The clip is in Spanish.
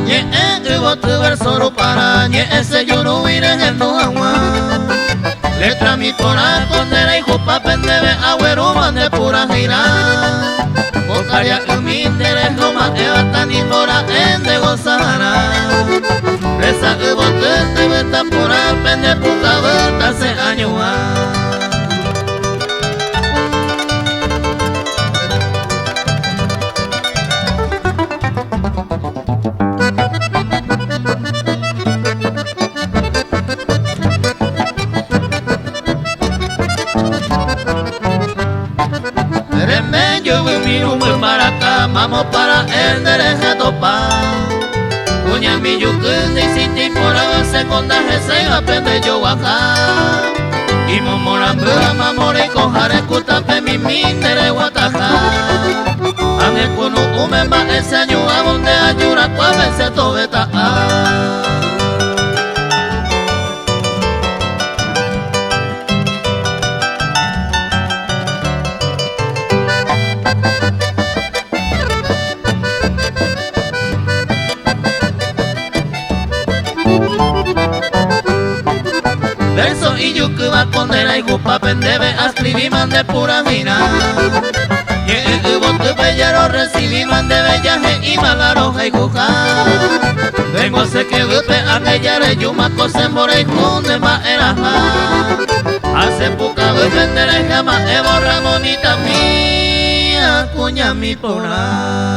Nye ubotu verso para nye ese yuru en no agua. Letra mi tora condena y jupa pendebe agüero mande pura gira. Bocaria umindere goma ebatani pora ende gozara. Reza ubotu te beta pura pende puka beta se añua. Vamos para el derecho topa. Uña mi yucun y siti por la segunda se aprende yo acá. Y momorambura mamore cojare kutape mi mindere guataja. Ane kunu umemba ese año a donde ayura cuave se tobeta. Verso y yuku va condena y gupa pendebe a escribir mande pura mina. Y botu bellero recibí mande bellaje y malaroja y cuja. Vengo se que gupe a aquella yuma cose more y junde ma eraja. Hace puca gupe ndere jama evo ramonita mía cuña mi pora.